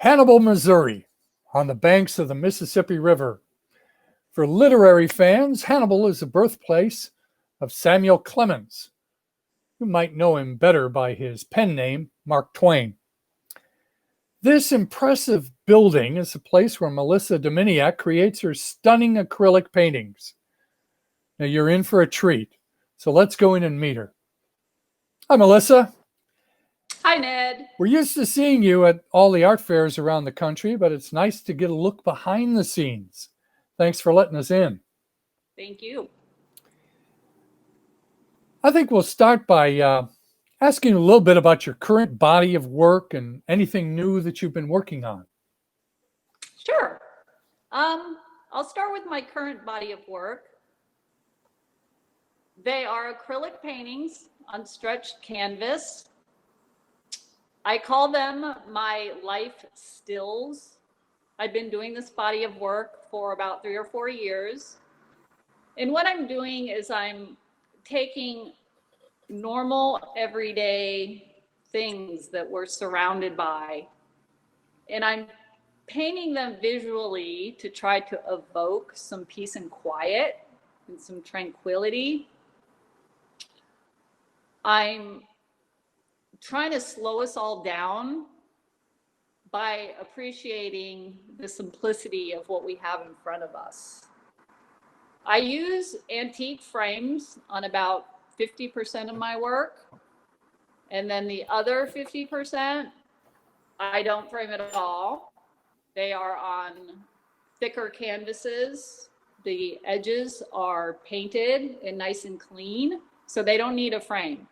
Hannibal, Missouri, on the banks of the Mississippi River. For literary fans, Hannibal is the birthplace of Samuel Clemens. You might know him better by his pen name, Mark Twain. This impressive building is the place where Melissa Dominiak creates her stunning acrylic paintings. Now you're in for a treat, so let's go in and meet her. Hi, Melissa. Hi, Ned. We're used to seeing you at all the art fairs around the country, but it's nice to get a look behind the scenes. Thanks for letting us in. Thank you. I think we'll start by asking a little bit about your current body of work and anything new that you've been working on. Sure. I'll start with my current body of work. They are acrylic paintings on stretched canvas. I call them my life stills. I've been doing this body of work for about 3 or 4 years. And what I'm doing is I'm taking normal, everyday things that we're surrounded by, and I'm painting them visually to try to evoke some peace and quiet and some tranquility. I'm trying to slow us all down by appreciating the simplicity of what we have in front of us. I use antique frames on about 50% of my work, and then the other 50%, I don't frame at all. They are on thicker canvases. The edges are painted and nice and clean, so they don't need a frame.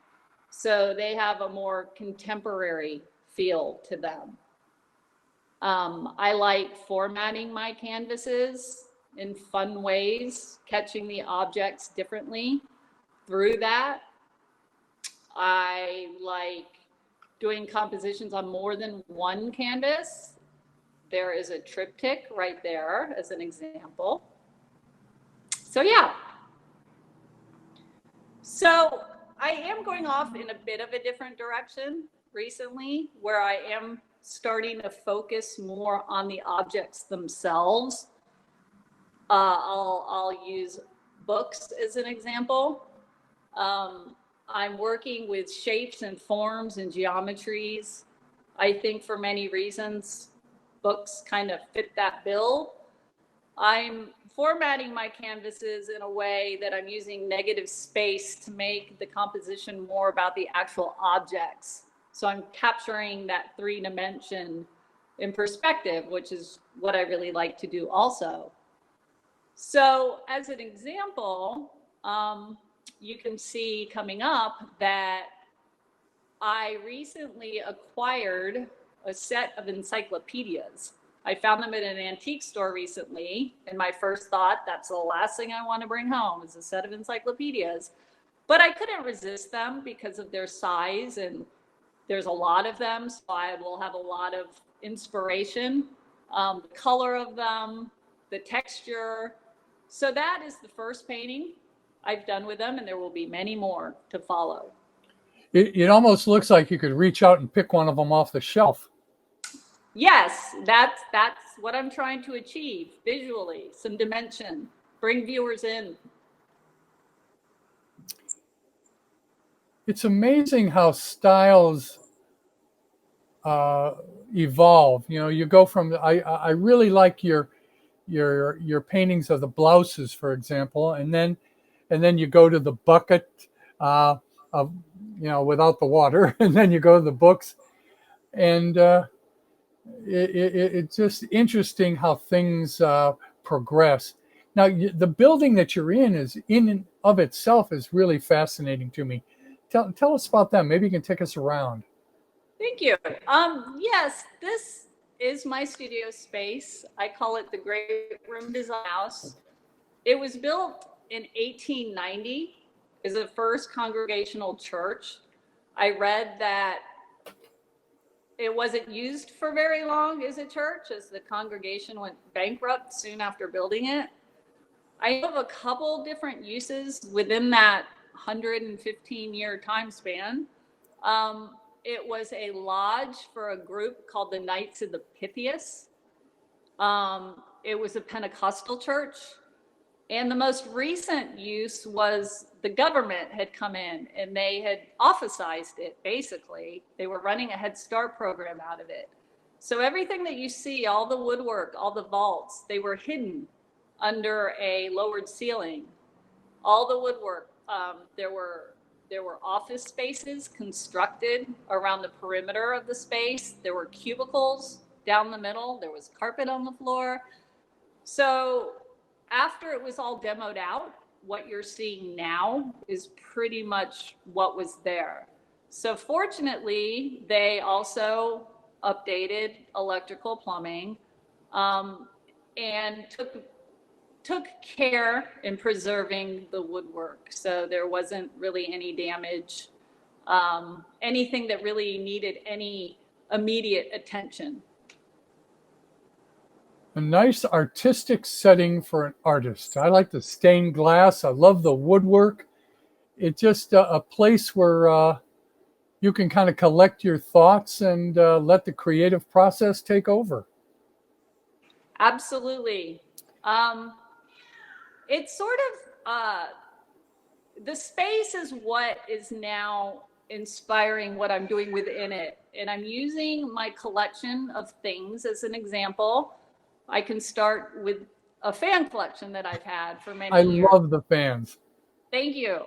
So they have a more contemporary feel to them. I like formatting my canvases in fun ways, catching the objects differently through that. I like doing compositions on more than one canvas. There is a triptych right there as an example. So yeah. So I am going off in a bit of a different direction recently, where I am starting to focus more on the objects themselves. I'll use books as an example. I'm working with shapes and forms and geometries. I think for many reasons, books kind of fit that bill. I'm formatting my canvases in a way that I'm using negative space to make the composition more about the actual objects. So I'm capturing that 3-dimension in perspective, which is what I really like to do also. So as an example, you can see coming up that I recently acquired a set of encyclopedias. I found them at an antique store recently, and my first thought, that's the last thing I want to bring home is a set of encyclopedias. But I couldn't resist them because of their size, and there's a lot of them, so I will have a lot of inspiration, the color of them, the texture. So that is the first painting I've done with them, and there will be many more to follow. It almost looks like you could reach out and pick one of them off the shelf. Yes, that's what I'm trying to achieve visually, some dimension, bring viewers in. It's amazing how styles evolve. You know, you go from I really like your paintings of the blouses, for example, and then you go to the bucket of without the water, and then you go to the books, and it's just interesting how things progress. Now, the building that you're in is in and of itself is really fascinating to me. Tell us about that. Maybe you can take us around. Thank you. Yes, this is my studio space. I call it the Great Room Design House. It was built in 1890 as the first congregational church. I read that it wasn't used for very long as a church, as the congregation went bankrupt soon after building it. I have a couple different uses within that 115-year time span. it was a lodge for a group called the Knights of the Pythias. It was a Pentecostal church. And the most recent use was the government had come in and they had officized it, basically. They were running a Head Start program out of it. So everything that you see, all the woodwork, all the vaults, they were hidden under a lowered ceiling. All the woodwork, there were office spaces constructed around the perimeter of the space. There were cubicles down the middle. There was carpet on the floor. So after it was all demoed out, what you're seeing now is pretty much what was there. So fortunately, they also updated electrical plumbing, and took care in preserving the woodwork. So there wasn't really any damage, anything that really needed any immediate attention. A nice artistic setting for an artist. I like the stained glass. I love the woodwork. It's just a place where you can kind of collect your thoughts and let the creative process take over. Absolutely. It's sort of, the space is what is now inspiring what I'm doing within it. And I'm using my collection of things as an example. I can start with a fan collection that I've had for many years. I love the fans. Thank you.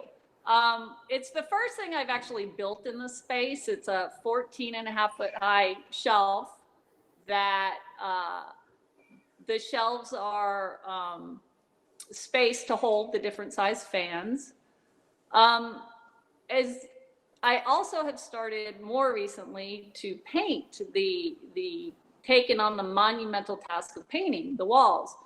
It's the first thing I've actually built in the space. It's a 14.5-foot high shelf that the shelves are space to hold the different size fans. As I also have started more recently to paint taken on the monumental task of painting the walls.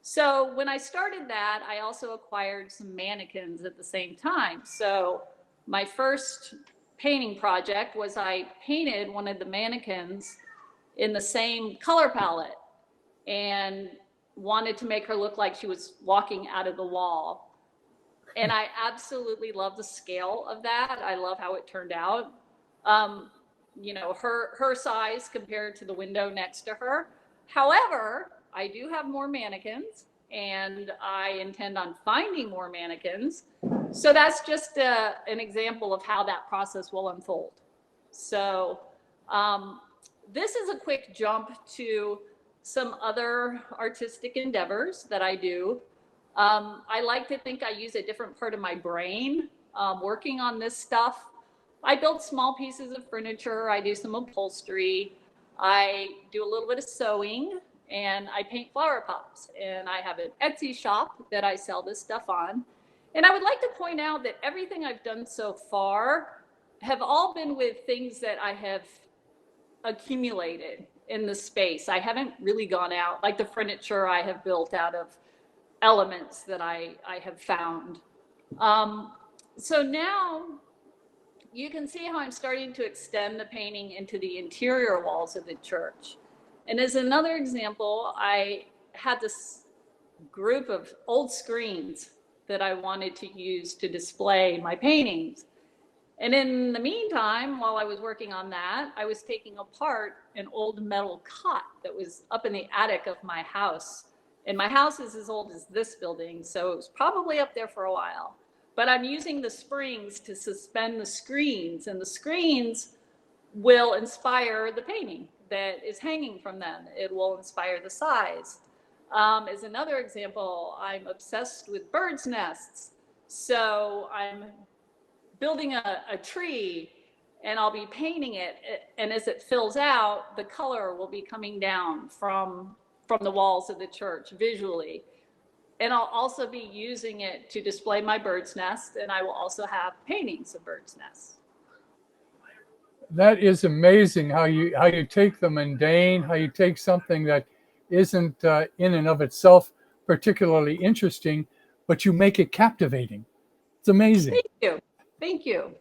So when I started that, I also acquired some mannequins at the same time. So my first painting project was I painted one of the mannequins in the same color palette and wanted to make her look like she was walking out of the wall. And I absolutely love the scale of that. I love how it turned out. You know, her size compared to the window next to her. However, I do have more mannequins and I intend on finding more mannequins. So that's just an example of how that process will unfold. So this is a quick jump to some other artistic endeavors that I do. I like to think I use a different part of my brain working on this stuff. I build small pieces of furniture. I do some upholstery. I do a little bit of sewing and I paint flower pots. And I have an Etsy shop that I sell this stuff on. And I would like to point out that everything I've done so far have all been with things that I have accumulated in the space. I haven't really gone out, like the furniture I have built out of elements that I have found. So now you can see how I'm starting to extend the painting into the interior walls of the church. And as another example, I had this group of old screens that I wanted to use to display my paintings. And in the meantime, while I was working on that, I was taking apart an old metal cot that was up in the attic of my house. And my house is as old as this building, so it was probably up there for a while. But I'm using the springs to suspend the screens, and the screens will inspire the painting that is hanging from them. It will inspire the size. As another example, I'm obsessed with birds' nests. So I'm building a tree and I'll be painting it. And as it fills out, the color will be coming down from the walls of the church visually. And I'll also be using it to display my bird's nest, and I will also have paintings of bird's nests. That is amazing how you take the mundane, how you take something that isn't in and of itself particularly interesting, but you make it captivating. It's amazing. Thank you. Thank you.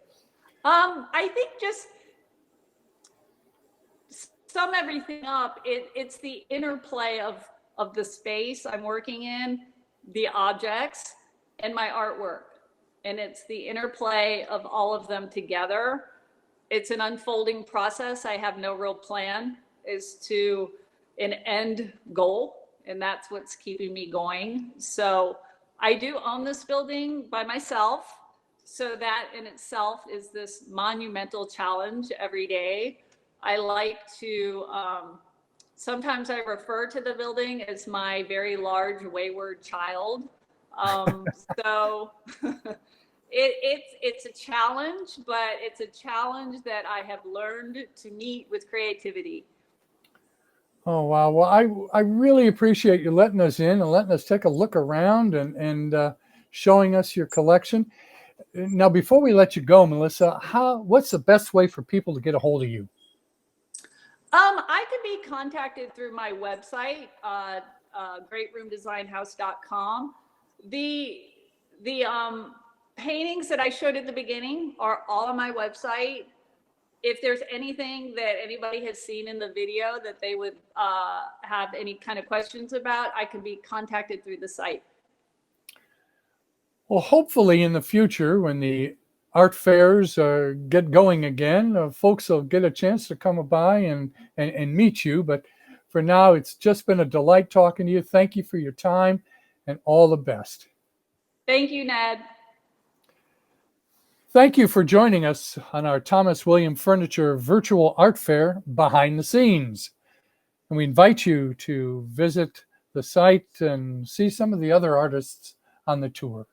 I think just sum everything up, it's the interplay of the space I'm working in, the objects, and my artwork. And it's the interplay of all of them together it's an unfolding process. I have no real plan as to an end goal, and that's what's keeping me going. So I do own this building by myself. So that in itself is this monumental challenge every day. I like to, sometimes I refer to the building as my very large wayward child. So it's a challenge, but it's a challenge that I have learned to meet with creativity. Oh, wow. Well, I really appreciate you letting us in and letting us take a look around and showing us your collection. Now, before we let you go, Melissa, what's the best way for people to get a hold of you? I could be contacted through my website, greatroomdesignhouse.com. The paintings that I showed at the beginning are all on my website. If there's anything that anybody has seen in the video that they would have any kind of questions about, I can be contacted through the site. Well, hopefully in the future, when the art fairs get going again, folks will get a chance to come by and meet you. But for now, it's just been a delight talking to you. Thank you for your time and all the best. Thank you, Ned. Thank you for joining us on our Thomas William Furniture Virtual Art Fair Behind the Scenes. And we invite you to visit the site and see some of the other artists on the tour.